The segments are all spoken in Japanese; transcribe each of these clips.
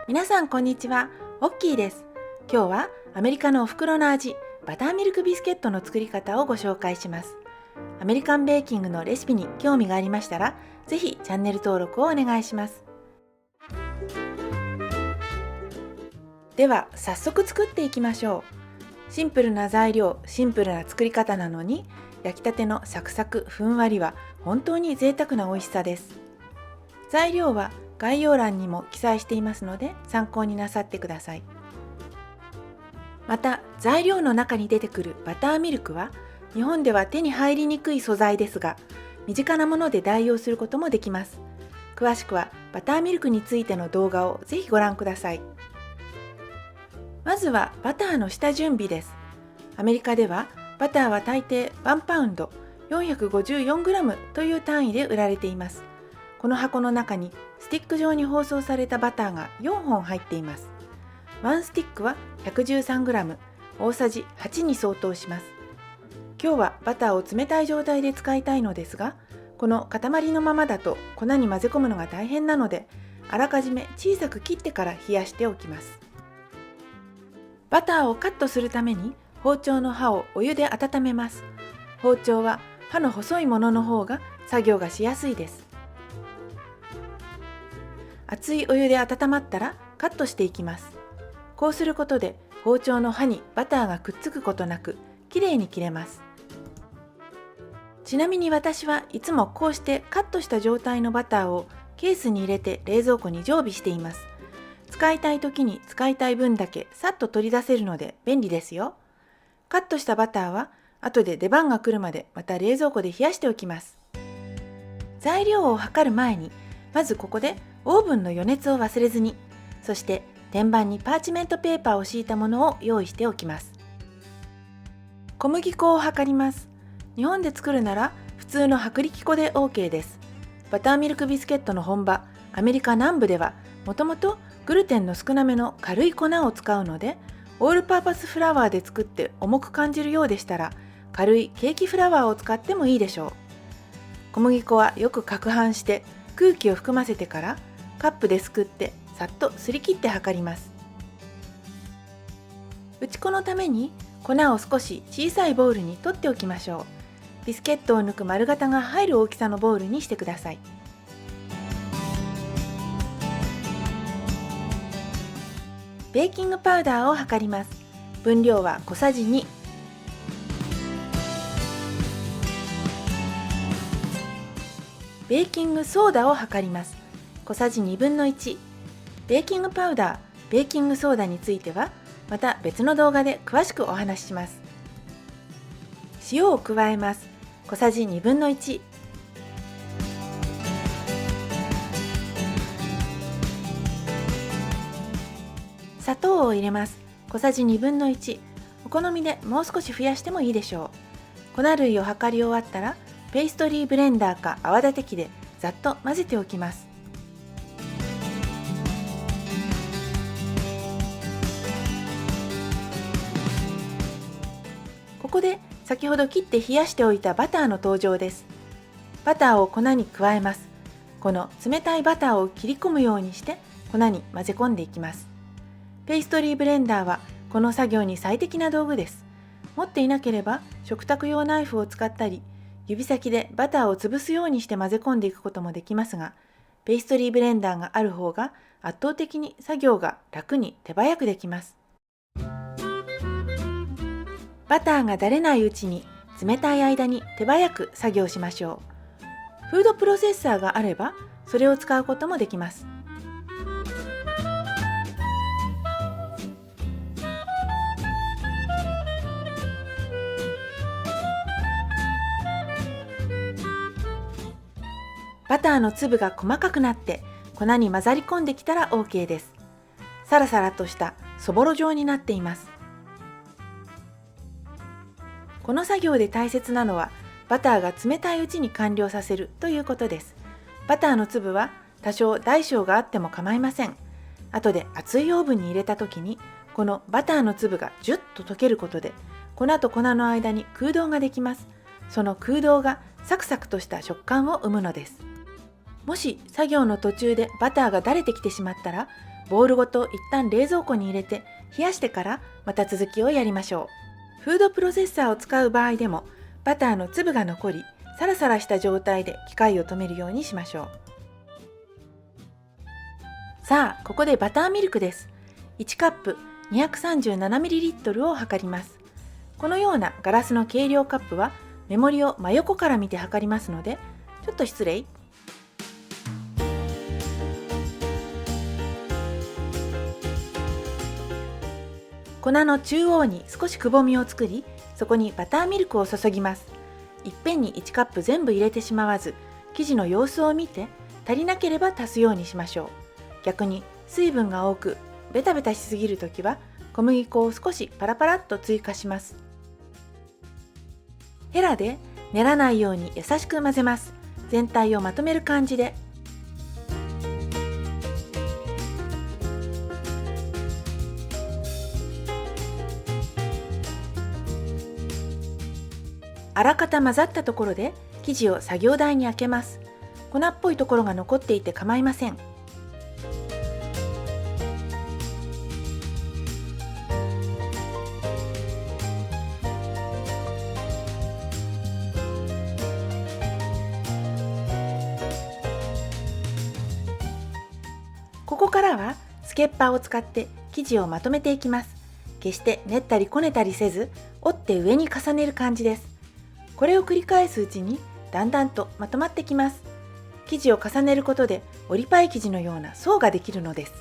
皆さんこんにちは、オッキーです。今日はアメリカのお袋の味、バターミルクビスケットの作り方をご紹介します。アメリカンベーキングのレシピに興味がありましたら、ぜひチャンネル登録をお願いします。では早速作っていきましょう。シンプルな材料、シンプルな作り方なのに、焼きたてのサクサクふんわりは本当に贅沢な美味しさです。材料は概要欄にも記載していますので参考になさってください。また材料の中に出てくるバターミルクは日本では手に入りにくい素材ですが、身近なもので代用することもできます。詳しくはバターミルクについての動画をぜひご覧ください。まずはバターの下準備です。アメリカではバターは大抵1パウンド 454g という単位で売られています。この箱の中にスティック状に包装されたバターが4本入っています。1スティックは 113g、 大さじ8に相当します。今日はバターを冷たい状態で使いたいのですが、この塊のままだと粉に混ぜ込むのが大変なので、あらかじめ小さく切ってから冷やしておきます。バターをカットするために包丁の刃をお湯で温めます。包丁は刃の細いものの方が作業がしやすいです。熱いお湯で温まったらカットしていきます。こうすることで包丁の刃にバターがくっつくことなくきれいに切れます。ちなみに私はいつもこうしてカットした状態のバターをケースに入れて冷蔵庫に常備しています。使いたい時に使いたい分だけさっと取り出せるので便利ですよ。カットしたバターは後で出番が来るまでまた冷蔵庫で冷やしておきます。材料を測る前にまずここでオーブンの予熱を忘れずに、そして天板にパーチメントペーパーを敷いたものを用意しておきます。小麦粉を測ります。日本で作るなら普通の薄力粉で OK です。バターミルクビスケットの本場アメリカ南部ではもともとグルテンの少なめの軽い粉を使うので、オールパーパスフラワーで作って重く感じるようでしたら軽いケーキフラワーを使ってもいいでしょう。小麦粉はよく攪拌して空気を含ませてからカップですくってさっとすり切って測ります。打ち粉のために粉を少し小さいボウルに取っておきましょう。ビスケットを抜く丸型が入る大きさのボウルにしてください。ベーキングパウダーを測ります。分量は小さじ2。ベーキングソーダを測ります。小さじ1/2。ベーキングパウダー、ベーキングソーダについてはまた別の動画で詳しくお話しします。塩を加えます。小さじ1/2。砂糖を入れます。小さじ1/2。お好みでもう少し増やしてもいいでしょう。粉類を測り終わったらペーストリーブレンダーか泡立て器でざっと混ぜておきます。ここで先ほど切って冷やしておいたバターの登場です。バターを粉に加えます。この冷たいバターを切り込むようにして粉に混ぜ込んでいきます。ペーストリーブレンダーはこの作業に最適な道具です。持っていなければ食卓用ナイフを使ったり、指先でバターを潰すようにして混ぜ込んでいくこともできますが、ペーストリーブレンダーがある方が圧倒的に作業が楽に手早くできます。バターがだれないうちに冷たい間に手早く作業しましょう。フードプロセッサーがあればそれを使うこともできます。バターの粒が細かくなって粉に混ざり込んできたら OK です。サラサラとしたそぼろ状になっています。この作業で大切なのはバターが冷たいうちに完了させるということです。バターの粒は多少大小があっても構いません。後で熱いオーブンに入れた時にこのバターの粒がジュッと溶けることで粉と粉の間に空洞ができます。その空洞がサクサクとした食感を生むのです。もし作業の途中でバターがだれてきてしまったらボウルごと一旦冷蔵庫に入れて冷やしてからまた続きをやりましょう。フードプロセッサーを使う場合でもバターの粒が残りサラサラした状態で機械を止めるようにしましょう。さあここでバターミルクです。1カップ 237ml を測ります。このようなガラスの計量カップは目盛りを真横から見て測りますので、ちょっと失礼。粉の中央に少しくぼみを作り、そこにバターミルクを注ぎます。いっぺんに1カップ全部入れてしまわず、生地の様子を見て足りなければ足すようにしましょう。逆に水分が多くベタベタしすぎるときは小麦粉を少しパラパラっと追加します。ヘラで練らないように優しく混ぜます。全体をまとめる感じで。あらかた混ざったところで生地を作業台に開けます。粉っぽいところが残っていて構いません。ここからはスケッパーを使って生地をまとめていきます。決して練ったりこねたりせず、折って上に重ねる感じです。これを繰り返すうちにだんだんとまとまってきます。生地を重ねることで折りパイ生地のような層ができるのです。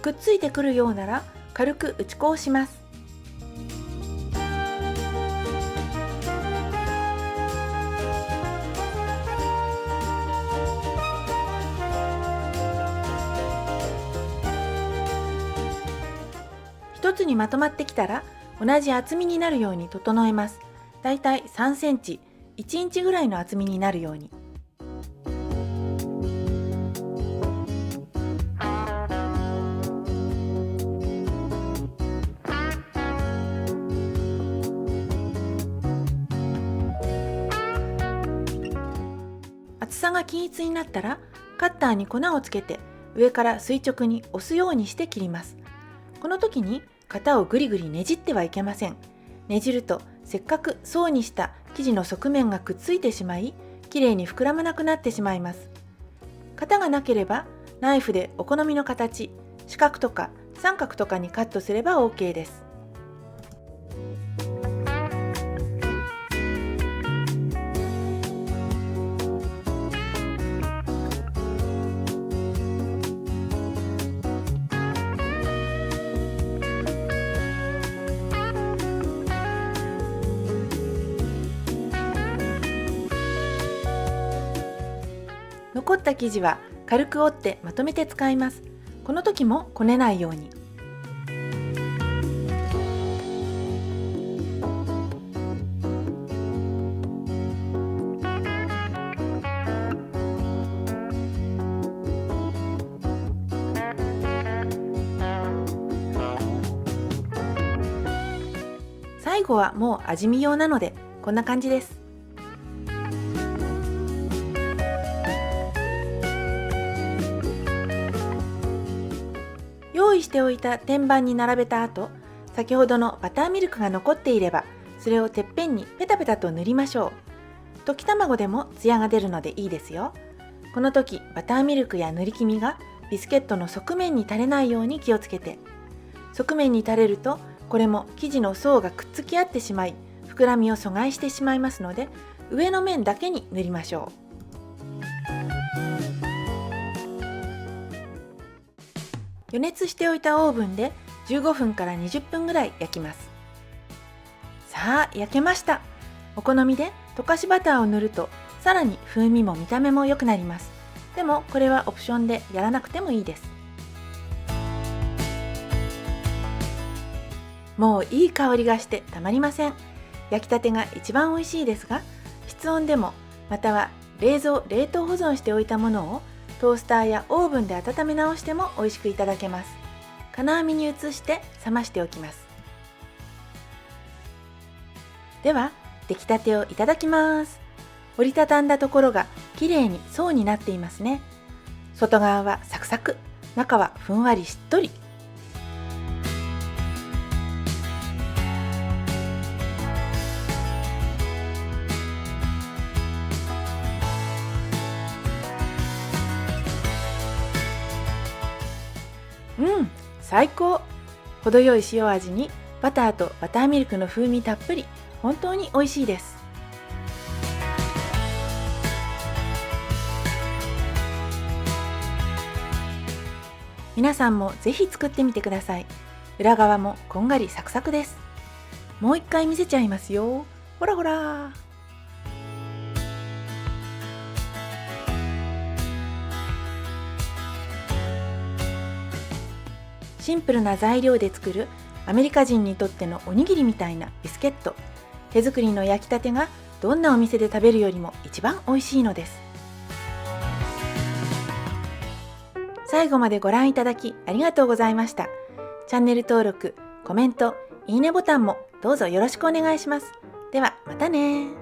くっついてくるようなら軽く打ち粉をします。一つにまとまってきたら同じ厚みになるように整えます。だいたい3センチ、1インチぐらいの厚みになるように。厚さが均一になったらカッターに粉をつけて上から垂直に押すようにして切ります。この時に型をぐりぐりねじってはいけません。ねじるとせっかく層にした生地の側面がくっついてしまい、きれいに膨らまなくなってしまいます。型がなければナイフでお好みの形、四角とか三角とかにカットすれば OK です。残った生地は軽く折ってまとめて使います。この時もこねないように。最後はもう味見用なのでこんな感じです。用意しておいた天板に並べた後、先ほどのバターミルクが残っていればそれをてっぺんにペタペタと塗りましょう。溶き卵でもツヤが出るのでいいですよ。この時バターミルクや塗り黄身がビスケットの側面に垂れないように気をつけて。側面に垂れるとこれも生地の層がくっつき合ってしまい膨らみを阻害してしまいますので、上の面だけに塗りましょう。予熱しておいたオーブンで15分から20分ぐらい焼きます。さあ焼けました。お好みで溶かしバターを塗るとさらに風味も見た目も良くなります。でもこれはオプションでやらなくてもいいです。もういい香りがしてたまりません。焼きたてが一番美味しいですが、室温でもまたは冷蔵・冷凍保存しておいたものをトースターやオーブンで温め直しても美味しくいただけます。金網に移して冷ましておきます。では出来たてをいただきます。折りたたんだところがきれいに層になっていますね。外側はサクサク、中はふんわりしっとり。最高。程よい塩味にバターとバターミルクの風味たっぷり、本当に美味しいです。皆さんもぜひ作ってみてください。裏側もこんがりサクサクです。もう一回見せちゃいますよ。ほらほら。シンプルな材料で作るアメリカ人にとってのおにぎりみたいなビスケット。手作りの焼きたてがどんなお店で食べるよりも一番美味しいのです。最後までご覧いただきありがとうございました。チャンネル登録、コメント、いいねボタンもどうぞよろしくお願いします。ではまたね。